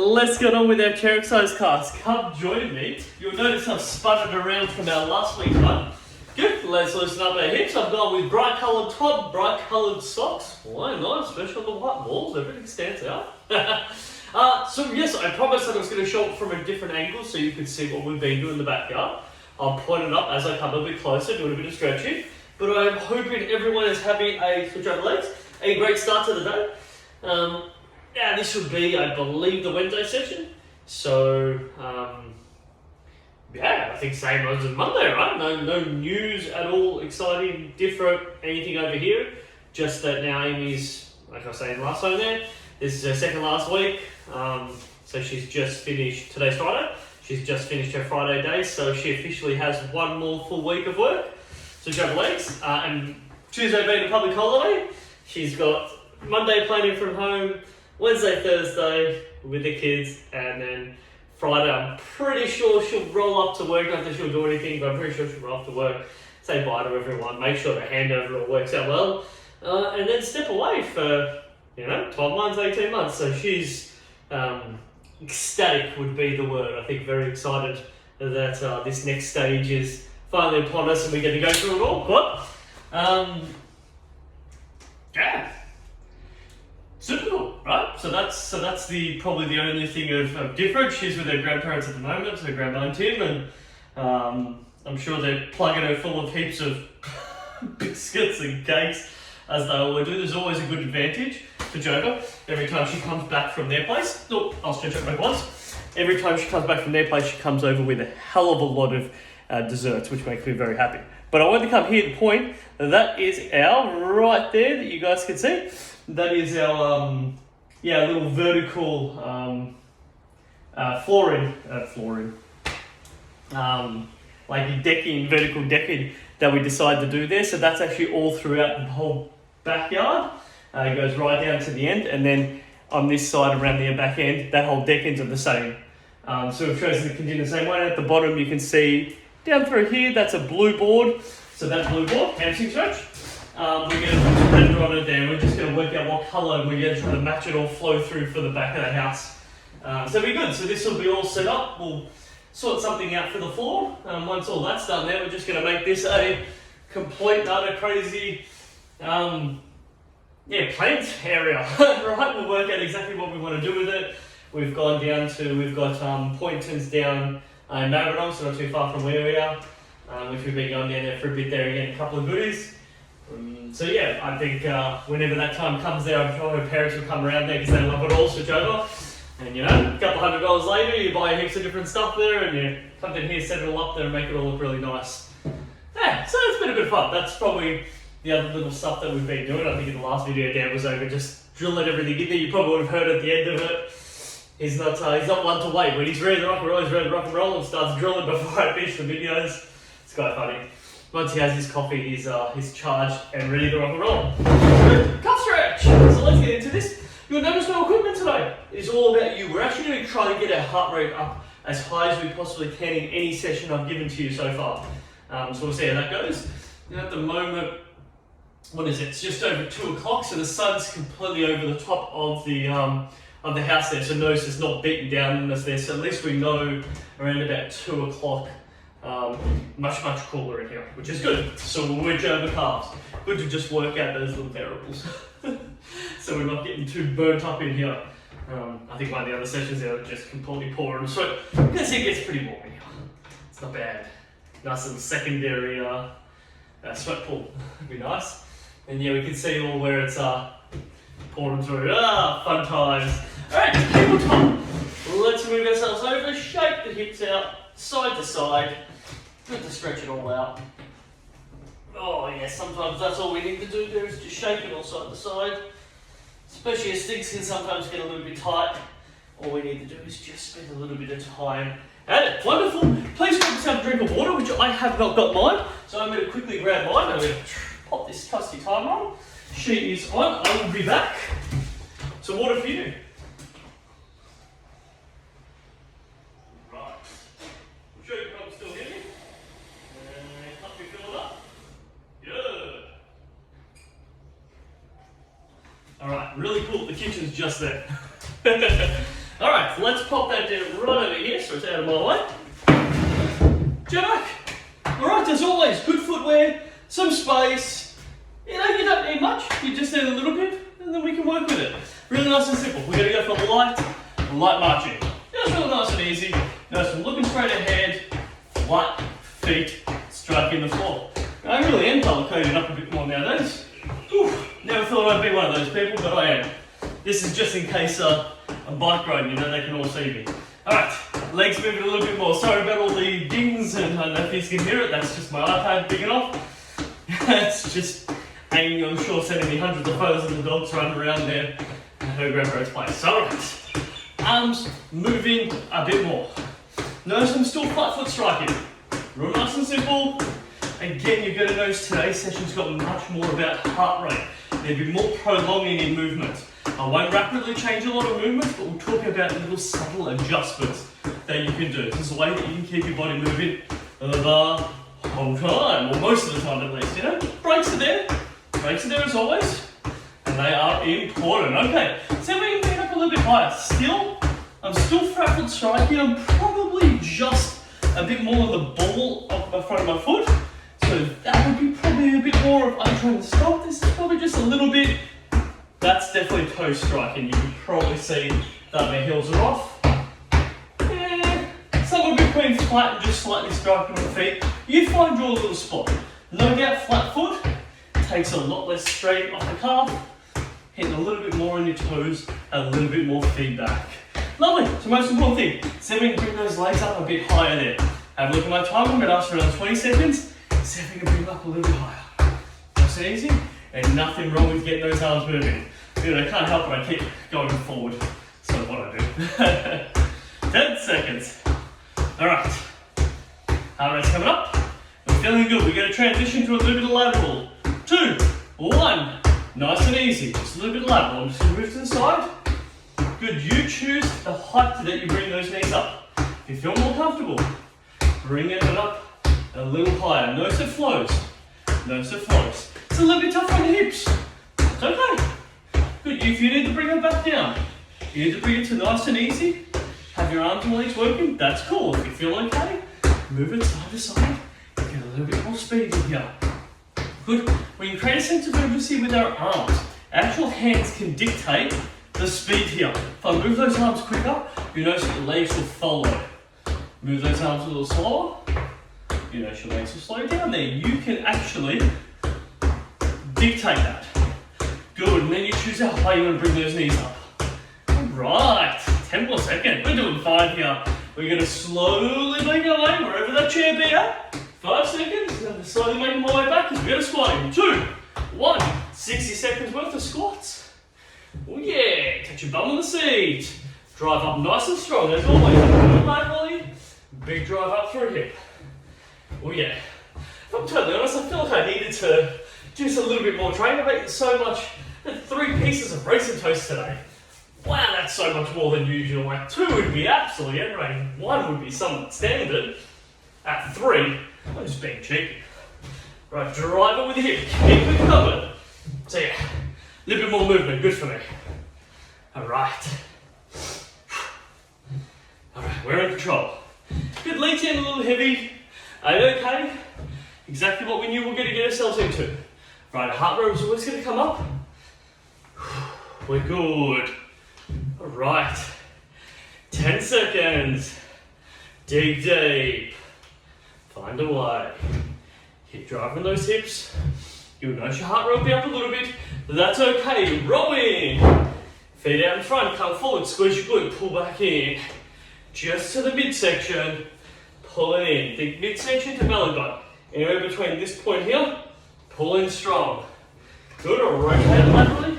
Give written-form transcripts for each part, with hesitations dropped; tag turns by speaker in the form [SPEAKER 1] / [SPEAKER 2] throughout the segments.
[SPEAKER 1] let's get on with our chair exercise class. Come join me. You'll notice I've spun it around from our last week's one. Good, let's loosen up our hips. I've gone with bright coloured top, bright coloured socks. Why not? Especially on the white walls, everything stands out. So yes, I promised that I was going to show it from a different angle so you could see what we've been doing in the backyard. I'll point it up as I come a bit closer, doing a bit of stretching. But I'm hoping everyone is having switch over legs, a great start to the day. Now this would be, I believe, the Wednesday session. So, yeah, I think same as Monday, right? No news at all, exciting, different, anything over here. Just that now Amy's, like I was saying last time there, this is her second last week. So she's just finished, today's Friday, she's just finished her Friday day, so she officially has one more full week of work. So she has legs, and Tuesday being a public holiday, she's got Monday planning from home, Wednesday, Thursday with the kids, and then Friday, I'm pretty sure she'll roll up to work. Not that she'll do anything, but I'm pretty sure she'll roll up to work, say bye to everyone, make sure the handover all works out well, and then step away for, 12 months, 18 months. So she's ecstatic would be the word. I think very excited that this next stage is finally upon us and we get to go through it all. What? Yeah. Super cool, right? So that's probably the only thing of different. She's with her grandparents at the moment, her grandma and Tim, and I'm sure they're plugging her full of heaps of biscuits and cakes, as they always do. There's always a good advantage for Joker. Every time she comes back from their place, I'll stretch it back once. Every time she comes back from their place, she comes over with a hell of a lot of desserts, which makes me very happy. But I want to come here to point, that is our, right there that you guys can see, that is our little vertical flooring, like decking, vertical decking that we decided to do there. So that's actually all throughout the whole backyard. It goes right down to the end, and then on this side around the back end, that whole deckings are the same. So we've chosen to continue the same way. At the bottom you can see down through here, that's a blue board. So that blue board, hamstring stretch. We're going to put some render on it there. We're just going to work out what colour, and we're going to try to match it all flow through for the back of the house. So it'll be good. So this will be all set up. We'll sort something out for the floor. Once all that's done there, we're just going to make this a complete, utter crazy, plant area. Right? We'll work out exactly what we want to do with it. We've got Pointons down in Maribyrnong, so not too far from where we are, which we've been going down there for a bit there again, a couple of goodies. So yeah, I think whenever that time comes there, I'm sure her parents will come around there because they love it all, switch over. And a couple $100 later, you buy heaps of different stuff there, and you come down here, set it all up there and make it all look really nice. Yeah, so it's been a bit of fun. That's probably the other little stuff that we've been doing. I think in the last video Dan was over just drilling everything in there. You probably would have heard at the end of it. He's not one to wait. When he's ready to rock and roll, he's ready to rock and roll and starts drilling before I finish the videos. It's quite funny. Once he has his coffee, he's charged and ready to rock and roll. Good. Calf stretch! So let's get into this. You'll notice no equipment today. It's all about you. We're actually going to try to get our heart rate up as high as we possibly can in any session I've given to you so far. So we'll see how that goes. And at the moment, what is it? It's just over 2 o'clock, so the sun's completely over the top of the house there. So notice it's not beating down on us there. So at least we know around about 2 o'clock. Much cooler in here, which is good. So we'll wedge over calves. Good to just work out those little variables. So we're not getting too burnt up in here. I think one of the other sessions there are just completely pouring sweat. You can see it gets pretty warm in here. It's not bad. Nice little secondary sweat pool. It'd be nice. And yeah, we can see all where it's pouring through. Fun times. Alright, tabletop. Let's move ourselves over, shake the hips out, side to side. Good to stretch it all out. Oh yeah, sometimes that's all we need to do there is just shake it all side to side. Especially as things can sometimes get a little bit tight. All we need to do is just spend a little bit of time at it. Wonderful. Please grab yourself a drink of water, which I have not got mine. So I'm going to quickly grab mine. I'm going to pop this trusty timer on. She is on. I will be back. So water for you. Alright, really cool. The kitchen's just there. Alright, let's pop that down right over here so it's out of my way. Jack! Alright, as always, good footwear, some space. You know, you don't need much, you just need a little bit, and then we can work with it. Really nice and simple. We're going to go for light marching. Just really nice and easy. Nice and looking straight ahead, flat feet striking the floor. I really am colour coding up a bit more nowadays. Never thought I'd be one of those people, but I am. This is just in case I'm bike riding, you know, they can all see me. Alright, legs moving a little bit more. Sorry about all the dings, and I don't know if you can hear it, that's just my iPad big enough. It's just hanging on shore, sending me hundreds of photos of the dogs running around there at her grandparents' place. Alright, arms moving a bit more. Notice I'm still flat foot striking. Real nice and simple. Again, you're going to notice today's session's got much more about heart rate. There'll be more prolonging in movement. I won't rapidly change a lot of movements, but we'll talk about little subtle adjustments that you can do. This is a way that you can keep your body moving the whole time, or most of the time at least, you know? Breaks are there as always, and they are important. Okay, so we can pick up a little bit higher. I'm still flat foot striking. I'm probably just a bit more on the ball of the front of my foot. So that would be probably a bit more of I'm trying to stop. This is probably just a little bit. That's definitely toe striking. You can probably see that my heels are off. Yeah, somewhere between flat and just slightly striking the feet. You find your little spot. No doubt flat foot takes a lot less strain off the calf, hitting a little bit more on your toes, and a little bit more feedback. Lovely. So most important thing, see if we can bring those legs up a bit higher there. Have a look at my time. I'm going to ask for another 20 seconds. See if we can bring them up a little bit higher. Nice and easy, and nothing wrong with getting those arms moving. You know, I can't help it, I keep going forward. That's sort of what I do. 10 seconds. Alright. Heart rate's coming up. We're feeling good. We're going to transition to a little bit of lateral. 2, 1. Nice and easy. Just a little bit of lateral. I'm just going to move to the side. Good. You choose the height that you bring those knees up. If you feel more comfortable, bring it up a little higher. Notice it flows. Notice it flows. It's a little bit tough on your hips. It's okay. Good. If you need to bring it back down, you need to bring it to nice and easy. Have your arms and legs working. That's cool. If you feel okay, move it side to side. Get a little bit more speed in here. Good. We can create a sense of urgency with our arms. Actual hands can dictate the speed here. If I move those arms quicker, you notice that your legs will follow. Move those arms a little slower. You know, your legs will slow down there. You can actually dictate that. Good, and then you choose how high you want to bring those knees up. Alright, 10 more seconds. We're doing fine here. We're going to slowly make our way wherever that chair be at. 5 seconds, and I'm slowly making my way back because we're going to squat in 2, 1. 60 seconds worth of squats. Oh yeah, touch your bum on the seat. Drive up nice and strong as always. Laterally, big drive up through hip. Oh yeah. If I'm totally honest, I feel like I needed to do just a little bit more training. I've eaten so much. I had 3 pieces of raisin toast today. Wow, that's so much more than usual. Like 2 would be absolutely enervating. 1 would be somewhat standard. At 3, I'm just being cheeky. Right, drive it with your hip. Keep it covered. So yeah, a little bit more movement. Good for me. Alright. Alright, we're in control. Good, legs in a little heavy. Are you okay? Exactly what we knew we were going to get ourselves into. Right, heart rate is always going to come up. We're good. Alright. 10 seconds. Dig deep. Find a way. Keep driving those hips. You'll notice your heart rate will be up a little bit, but that's okay. Roll in. Feet out in front, come forward, squeeze your glute, pull back in. Just to the midsection. Pull it in. Think midsection to belly button. Anywhere between this point here, pull in strong. Good, or rotate laterally.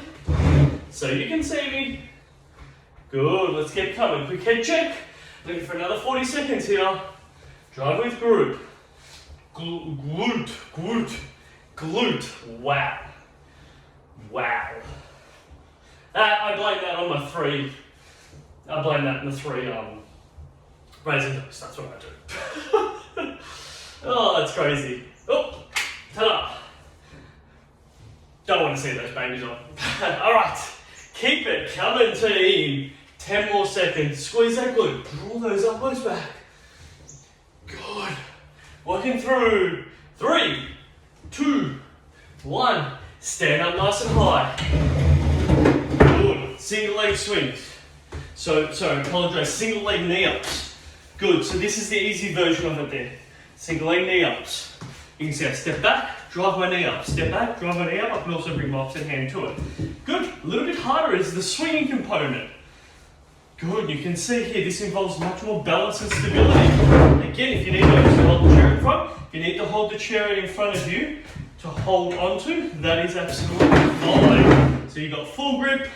[SPEAKER 1] So you can see me. Good, let's keep coming. Quick head check. Looking for another 40 seconds here. Drive with group. Glute, glute, glute. Wow. Wow. I blame that on my 3. I blame that on the 3 raisin toast. That's what I do. Oh, that's crazy. Oh, ta-da. Don't want to see those babies on. Alright, keep it coming, team. 10 more seconds. Squeeze that glute. Draw those elbows back. Good. Working through. 3, 2, 1. Stand up nice and high. Good. Single leg swings. Apologize. Single leg knee ups. Good. So this is the easy version of it there. Single leg knee ups. You can see I step back, drive my knee up. Step back, drive my knee up. I can also bring my opposite hand to it. Good. A little bit harder is the swinging component. Good. You can see here this involves much more balance and stability. Again, if you need to hold the chair in front, if you need to hold the chair in front of you to hold onto, that is absolutely fine. So you've got full grip,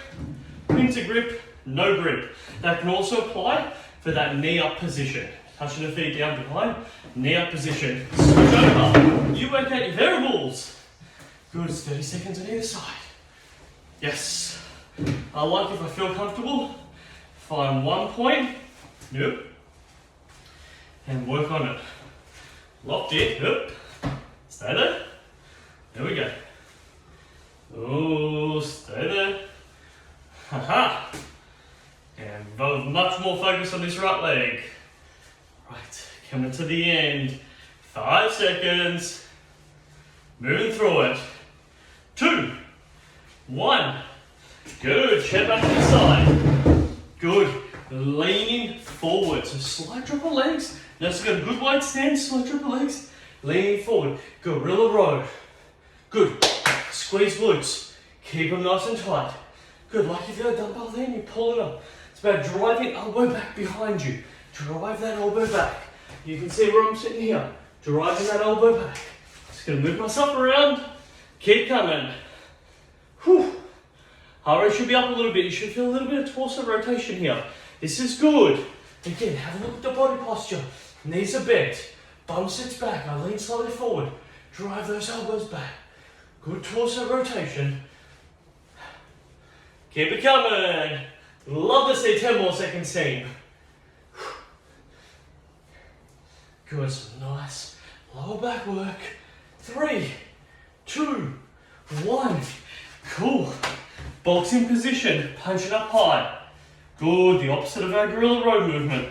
[SPEAKER 1] pincer grip, no grip. That can also apply for that knee up position. Touching the feet down behind, knee up position. Switch over. You work out your variables. Good, it's 30 seconds on either side. Yes. I like if I feel comfortable, find one point, yep, and work on it. Locked in, yep. Stay there. There we go. Oh, stay there. Haha. And much more focus on this right leg. Right, coming to the end. 5 seconds. Moving through it. 2, 1. Good. Chair back to the side. Good. Leaning forward. So slight drop of legs. Now so got a good wide stance. Slight drop of legs. Leaning forward. Gorilla row. Good. Squeeze glutes. Keep them nice and tight. Good. Like if you've got a dumbbell there and you pull it up. It's about driving elbow back behind you. Drive that elbow back. You can see where I'm sitting here. Driving that elbow back. Just going to move myself around. Keep coming. Whew. Heart rate should be up a little bit. You should feel a little bit of torso rotation here. This is good. Again, have a look at the body posture. Knees are bent. Bum sits back. I lean slightly forward. Drive those elbows back. Good torso rotation. Keep it coming. Love to see 10 more seconds, team. Good, some nice lower back work. 3, 2, 1. Cool. Box in position, punch it up high. Good, the opposite of our gorilla row movement.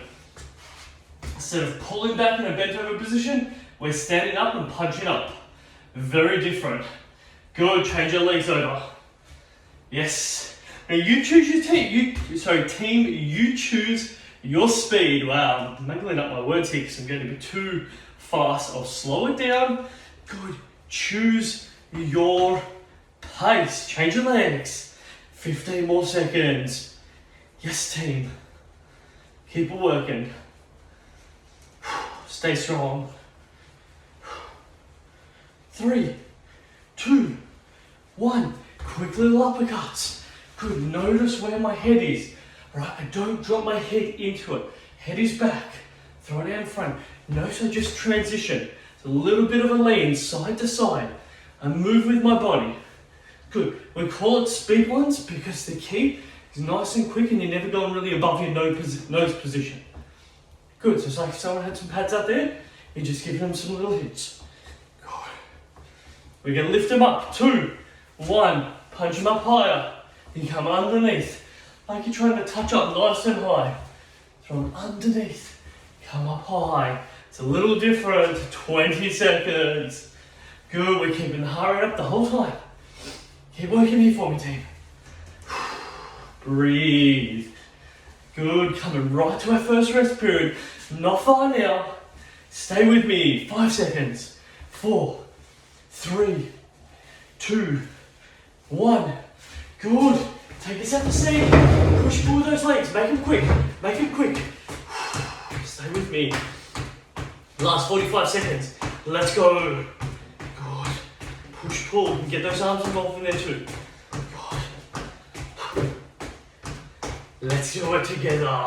[SPEAKER 1] Instead of pulling back in a bent over position, we're standing up and punching up. Very different. Good, change your legs over. Yes. Now you choose your team. Team, you choose your speed. Wow, I'm mangling up my words here because I'm getting a bit too fast. I'll slow it down. Good. Choose your pace. Change your legs. 15 more seconds. Yes, team. Keep it working. Stay strong. 3, 2, 1. Quick little uppercuts. Good. Notice where my head is. Right, I don't drop my head into it. Head is back. Throw it out in front. Notice I just transition. It's a little bit of a lean side to side. I move with my body. Good. We call it speed ones because the key is nice and quick and you're never going really above your nose position. Good. So it's like if someone had some pads out there, you just give them some little hits. Good. We're going to lift them up. 2, 1. Punch them up higher. Then come underneath. Like you're trying to touch up nice and high. From underneath, come up high. It's a little different. 20 seconds. Good, we're keeping the heart rate up the whole time. Keep working here for me, team. Breathe. Good, coming right to our first rest period. Not far now. Stay with me. 5 seconds. 4, 3, 2, 1. Good. Take us out to sea. Push forward those legs. Make them quick. Make them quick. Stay with me. Last 45 seconds. Let's go. Good. Push, pull. And get those arms involved in there too. Good. Let's do it together.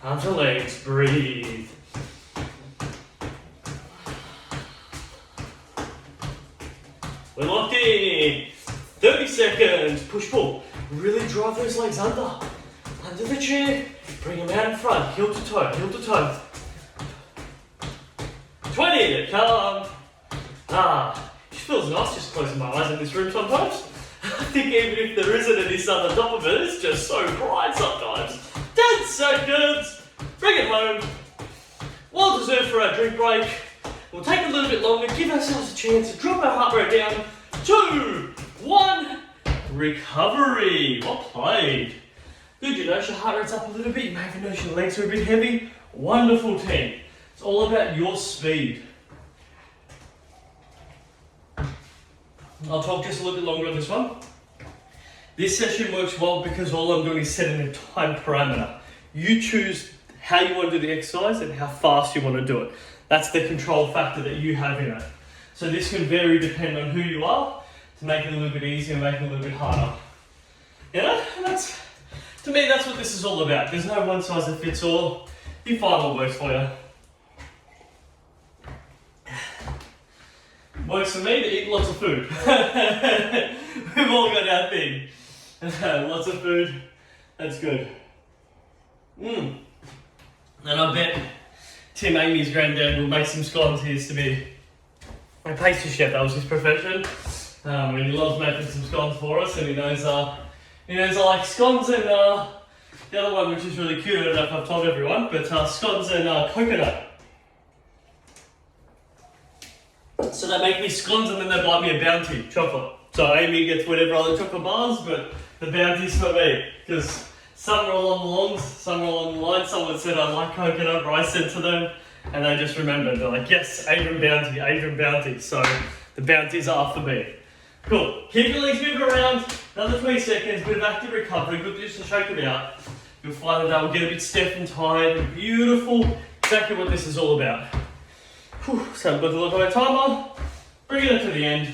[SPEAKER 1] Arms and legs. Breathe. We're locked in. 30 seconds. Push, pull. Really drive those legs under the chair. Bring them out in front, heel to toe, heel to toe. 20, come. It feels nice just closing my eyes in this room sometimes. I think even if there isn't any sun on top of it, it's just so bright sometimes. 10 seconds. Bring it home. Well deserved for our drink break. We'll take a little bit longer, give ourselves a chance to drop our heart rate down. 2, 1, recovery. Well played. Good, you notice your heart rate's up a little bit. You may even notice your legs are a bit heavy. Wonderful, team. It's all about your speed. I'll talk just a little bit longer on this one. This session works well because all I'm doing is setting a time parameter. You choose how you want to do the exercise and how fast you want to do it. That's the control factor that you have in it. So this can vary depending on who you are to make it a little bit easier, make it a little bit harder. You know, to me, that's what this is all about. There's no one size that fits all. You find what works for you. Works for me to eat lots of food. We've all got our thing. Lots of food, that's good. And I bet Tim Amy's granddad will make some scones. He used to be a pastry chef, that was his profession. And he loves making some scones for us, and he knows I like scones and the other one which is really cute, I don't know if I've told everyone, but scones and coconut. So they make me scones and then they buy me a Bounty chocolate. So Amy gets whatever other chocolate bars, but the Bounty's for me. Because somewhere along the line, someone said I like coconut, or I said to them, and they just remembered. They're like, yes, Adrian Bounty. So the Bounties are for me. Cool. Keep your legs moving around. Another 20 seconds, bit of active recovery. Good just to shake them out. You'll find that they'll get a bit stiff and tired. Beautiful. Exactly what this is all about. So I've got to look at my timer, bring it up to the end.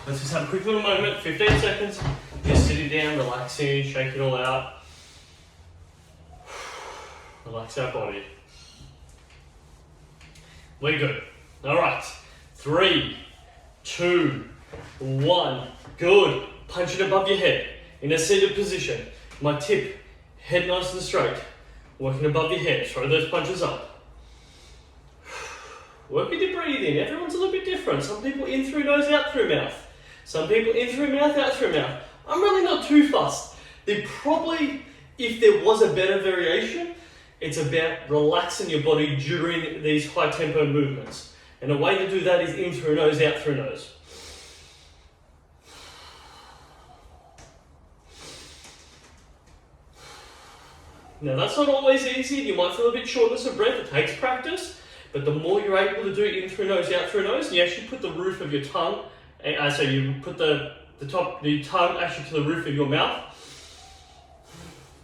[SPEAKER 1] Let's just have a quick little moment, 15 seconds. Just sitting down, relaxing, shake it all out. Relax our body. We're good. Alright, 3, 2, 1. Good. Punch it above your head in a seated position. My tip, head nice and straight. Working above your head, throw those punches up. Work with your breathing. Everyone's a little bit different. Some people in through nose, out through mouth. Some people in through mouth, out through mouth. I'm really not too fussed. They probably, if there was a better variation, it's about relaxing your body during these high tempo movements. And a way to do that is in through nose, out through nose. Now that's not always easy, you might feel a bit shortness of breath, it takes practice, but the more you're able to do in through nose, out through nose, and you actually put the roof of your tongue, so you put the tongue actually to the roof of your mouth,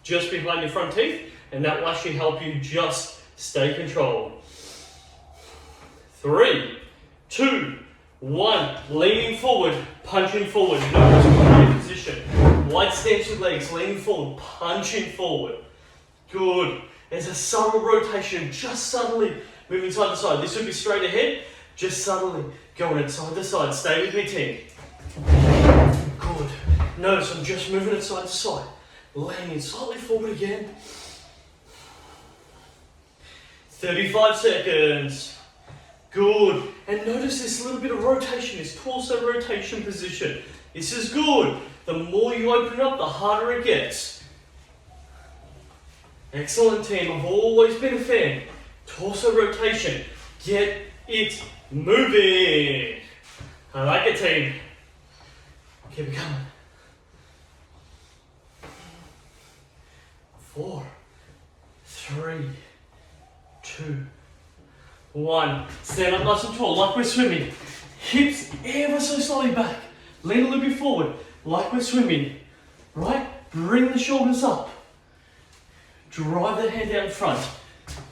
[SPEAKER 1] just behind your front teeth, and that will actually help you just stay controlled. 3, 2, 1, leaning forward, punching forward, nose in position, wide stance with legs, leaning forward, punching forward. Good. There's a subtle rotation, just subtly moving side to side. This would be straight ahead, just subtly going side to side. Stay with me, team. Good. Notice I'm just moving it side to side. Leaning slightly forward again. 35 seconds. Good. And notice this little bit of rotation, this torso rotation position. This is good. The more you open it up, the harder it gets. Excellent, team. I've always been a fan. Torso rotation. Get it moving. I like it, team. Keep it coming. 4, 3, 2, 1. Stand up nice and tall, like we're swimming. Hips ever so slightly back. Lean a little bit forward, like we're swimming. Right? Bring the shoulders up. Drive the head out in front.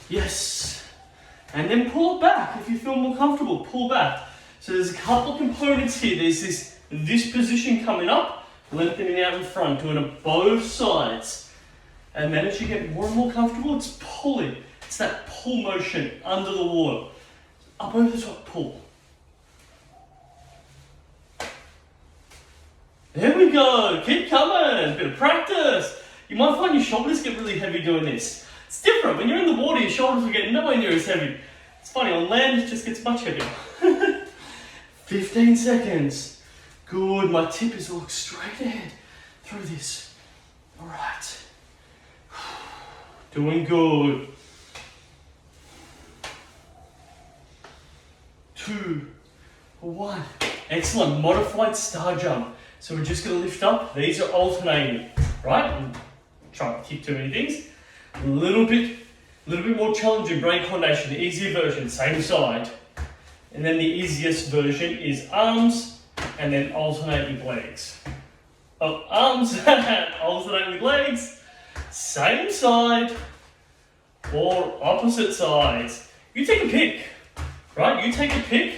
[SPEAKER 1] Yes. And then pull it back if you feel more comfortable. Pull back. So there's a couple of components here. There's this position coming up, lengthening out in front, doing it both sides. And then as you get more and more comfortable, it's pulling. It's that pull motion under the water. Up over the top, pull. There we go. Keep coming. Bit of practice. You might find your shoulders get really heavy doing this. It's different. When you're in the water, your shoulders will get nowhere near as heavy. It's funny, on land it just gets much heavier. 15 seconds. Good, my tip is to look straight ahead through this. All right. Doing good. 2, 1. Excellent. Modified star jump. So we're just going to lift up. These are alternating, right? Try not to kick too many things. A little bit more challenging brain coordination. The easier version, same side. And then the easiest version is arms and then alternate with legs. Oh, arms, alternate with legs. Same side or opposite sides. You take a pick, right? You take a pick.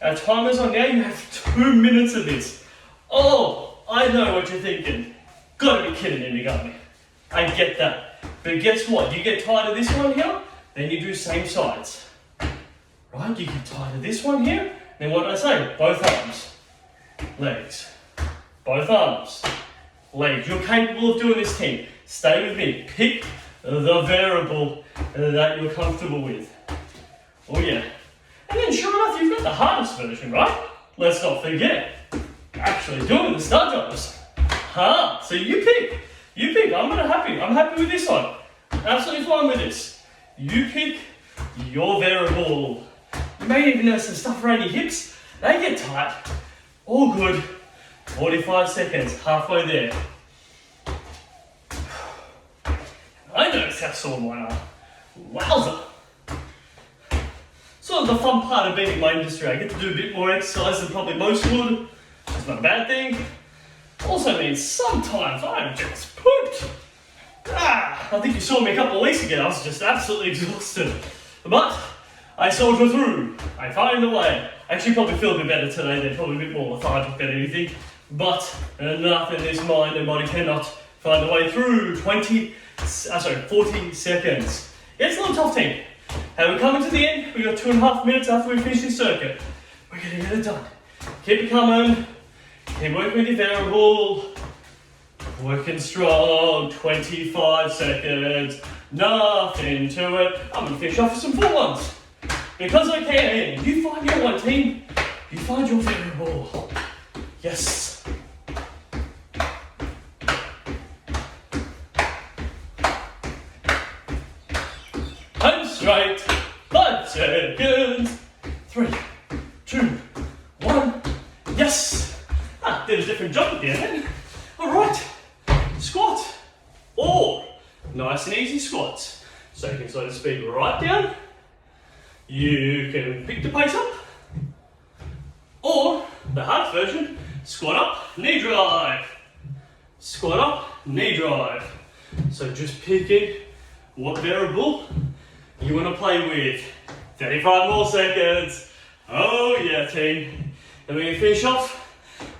[SPEAKER 1] Our timer's on now. You have 2 minutes of this. Oh, I know what you're thinking. Gotta be kidding me, got me. I get that. But guess what? You get tired of this one here, then you do same sides. Right? You get tired of this one here, then what did I say? Both arms, legs. Both arms, legs. You're capable of doing this, team. Stay with me. Pick the variable that you're comfortable with. Oh yeah. And then sure enough, you've got the hardest version, right? Let's not forget. Actually doing the star jumps. So you pick. I'm happy with this one. Absolutely fine with this. You pick your variable. You may even have some stuff around your hips. They get tight. All good. 45 seconds, halfway there. I noticed how sore mine are. Wowza. Sort of the fun part of being in my industry. I get to do a bit more exercise than probably most would. It's not a bad thing. Also means sometimes I'm just pooped. I think you saw me a couple of weeks ago. I was just absolutely exhausted. But I soldier through. I find a way. I actually probably feel a bit better today. They're probably a bit more lethargic than anything. But enough in this mind and body cannot find a way through. 40 seconds. It's a little tough, team. And we're coming to the end. We've got 2.5 minutes after we finish this circuit. We're going to get it done. Keep it coming. Keep working with your variable. Working strong. 25 seconds. Nothing to it. I'm going to finish off with some full ones. Because I can. You find your one, team. You find your variable. Yes. I'm straight. 5 seconds. 3, 2, 1. Yes. Did a different jump at the end. Alright. Squat. Or nice and easy squats. So you can slow the speed right down. You can pick the pace up. Or the hard version, squat up, knee drive. Squat up, knee drive. So just picking what variable you want to play with. 35 more seconds. Oh yeah, team. And we're going to finish off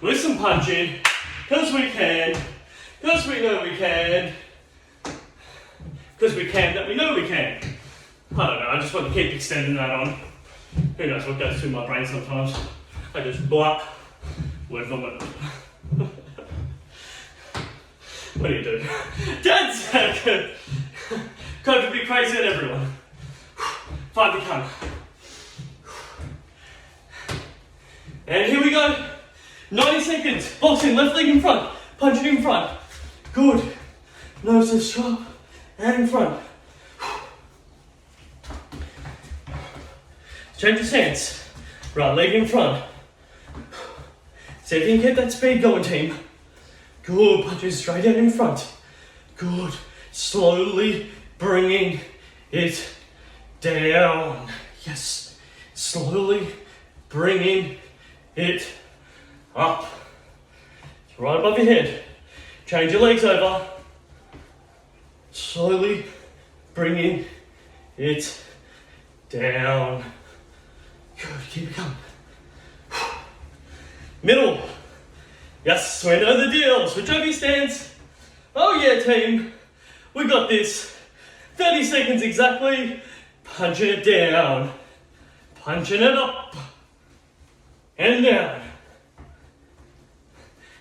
[SPEAKER 1] with some punching. Because we can. Because we know we can. Because we can that we know we can. I don't know, I just want to keep extending that on. Who knows what goes through my brain sometimes. I just block. Word vomit. What do you do? 10 seconds. Going to be crazy at everyone. 5 to come. And here we go. 90 seconds. Boxing, left leg in front. Punching in front. Good. Nose to strap. And in front. Change your stance. Right leg in front. See if you can get that speed going, team. Good. Punching straight out in front. Good. Slowly bringing it down. Yes. Slowly bringing it up. Right above your head. Change your legs over. Slowly bringing it down. Good, keep it coming. Middle. Yes, we know the deal. Switch over your stance. Oh yeah, team. We got this. 30 seconds exactly. Punching it down. Punching it up. And down.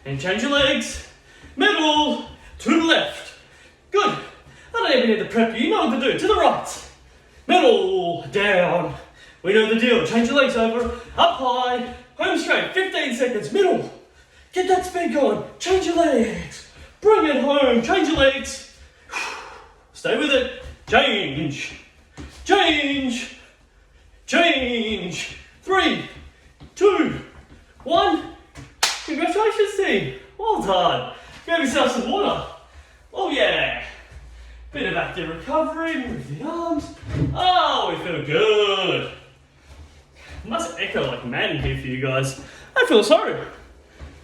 [SPEAKER 1] And change your legs. Middle. To the left. Good. I don't even need to prep you. You know what to do. To the right. Middle. Down. We know the deal. Change your legs over. Up high. Home straight, 15 seconds, middle. Get that speed going. Change your legs. Bring it home. Change your legs. Stay with it. Change. Change. Change. 3, 2, 1. Congratulations, team. Well done. Grab yourself some water. Oh yeah. Bit of active recovery. Move the arms. Oh, we feel good. It must echo like mad in here for you guys. I feel sorry.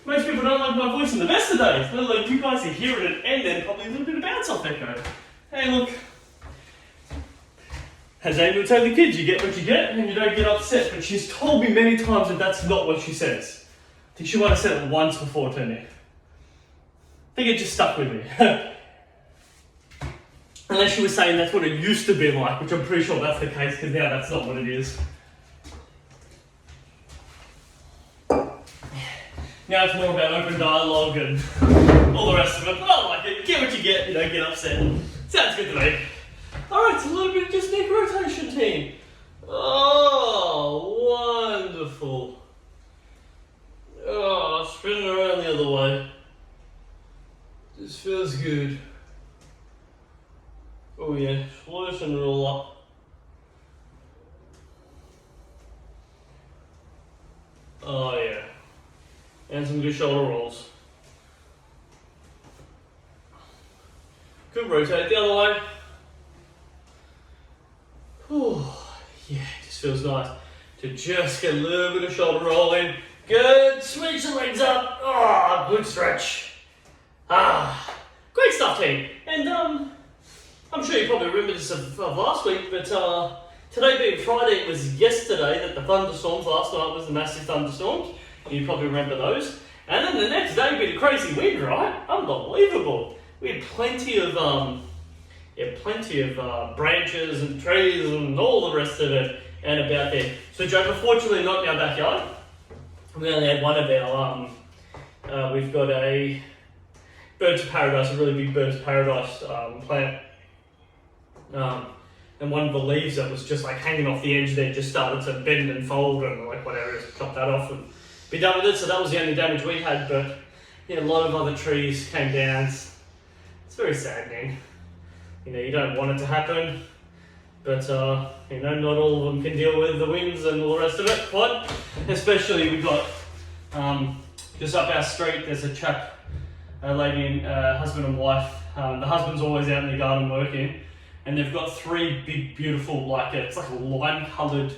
[SPEAKER 1] Most people don't like my voice in the best of days. But like you guys are hearing it and then probably a little bit of bounce off echo. Hey, look. As Amy would tell the kids, you get what you get and you don't get upset. But she's told me many times that that's not what she says. I think she might have said it once before to me. I think it just stuck with me. Unless she was saying that's what it used to be like, which I'm pretty sure that's the case because now that's not what it is. Now it's more about open dialogue and all the rest of it. But I like it. Get what you get, you don't get upset. Sounds good to me. Alright, it's a little bit of just neck rotation, team. Oh, wonderful. Oh, spinning around the other way. This feels good. Oh yeah, loosen it all up. Oh yeah. And some good shoulder rolls. Good, rotate the other way. Oh, yeah, it just feels nice to just get a little bit of shoulder roll in. Good, switch the legs up. Oh, good stretch. Ah, great stuff, team. And I'm sure you probably remember this of last week, but today being Friday, it was yesterday that the thunderstorms, last night was the massive thunderstorms. You probably remember those. And then the next day being a crazy wind, right? Unbelievable. We had plenty of branches and trees and all the rest of it and about there. So Joe, unfortunately not in our backyard. We only had one of our, we've got a birds of paradise, a really big birds of paradise plant. And one of the leaves that was just like hanging off the edge there just started to bend and fold and like whatever, just chop that off and be done with it. So that was the only damage we had, but yeah, a lot of other trees came down. It's very saddening. You know, you don't want it to happen, but you know, not all of them can deal with the winds and all the rest of it. But especially we got just up our street, there's a chap, a lady and husband and wife. The husband's always out in the garden working, and they've got 3 big, beautiful, like it's like a lime-coloured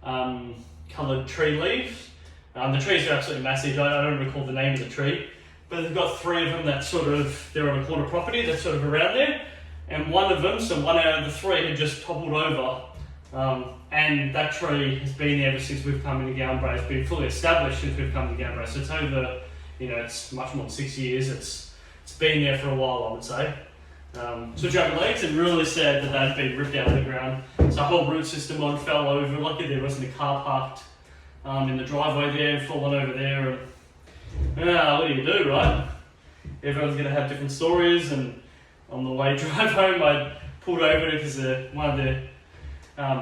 [SPEAKER 1] coloured tree leaves. The trees are absolutely massive. I don't recall the name of the tree, but they've got 3 of them that sort of, they're on a corner property that's sort of around there. And one of them, so one out of the 3 had just toppled over. And that tree has been there ever since we've come into Galbraith. It's been fully established since we've come to Galbraith. So it's over, you know, it's much more than 6 years. It's been there for a while, I would say. So Dragon Lakes, and really sad that that had been ripped out of the ground. So the whole root system on fell over. Luckily there wasn't a car parked in the driveway there, fallen over there. And what do you do, right? Everyone's going to have different stories. And on the way drive home, I pulled over because one of the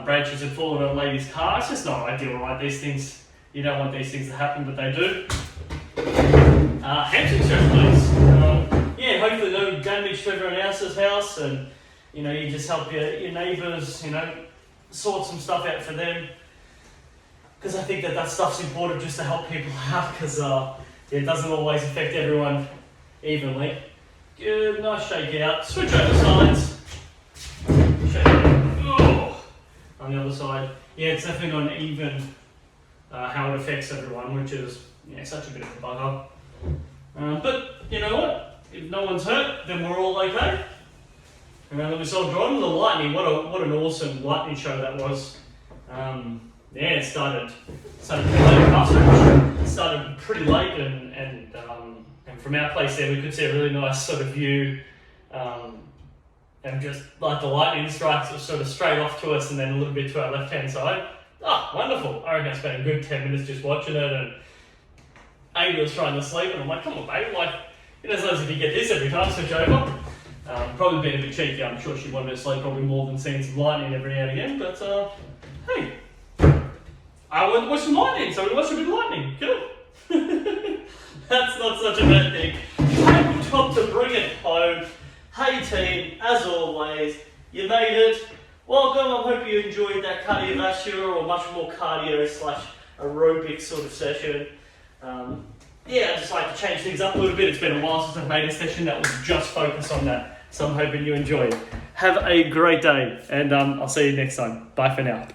[SPEAKER 1] branches had fallen on a lady's car. It's just not ideal, right? These things, you don't want these things to happen, but they do. Hamstring stretch, please. Yeah, hopefully no damage to everyone else's house, and you know, you just help your neighbours, you know, sort some stuff out for them. Because I think that stuff's important just to help people out, because it doesn't always affect everyone evenly. Good, nice shake out. Switch over sides. Shake out. Oh, on the other side. Yeah, it's definitely not even how it affects everyone, which is such a bit of a bugger. But you know what? If no one's hurt, then we're all okay. And then we saw John the lightning. What an awesome lightning show that was. It started pretty late. It started pretty late, and from our place there, we could see a really nice sort of view. And just like the lightning strikes was sort of straight off to us, and then a little bit to our left-hand side. Oh, wonderful! I reckon I spent a good 10 minutes just watching it, and Amy was trying to sleep, and I'm like, come on, babe, like. It's nice if you get this every time, switch over. Probably being a bit cheeky, I'm sure she wanted to sleep probably more than seeing some lightning every now and again, but hey, I went to watch some lightning, so we watched a bit of lightning. Good. That's not such a bad thing. Tabletop to bring it home. Hey team, as always, you made it. Welcome, I hope you enjoyed that cardiovascular or much more cardio / aerobic sort of session. Yeah, I just like to change things up a little bit. It's been a while since I've made a session that was just focused on that. So I'm hoping you enjoyed. Have a great day, and I'll see you next time. Bye for now.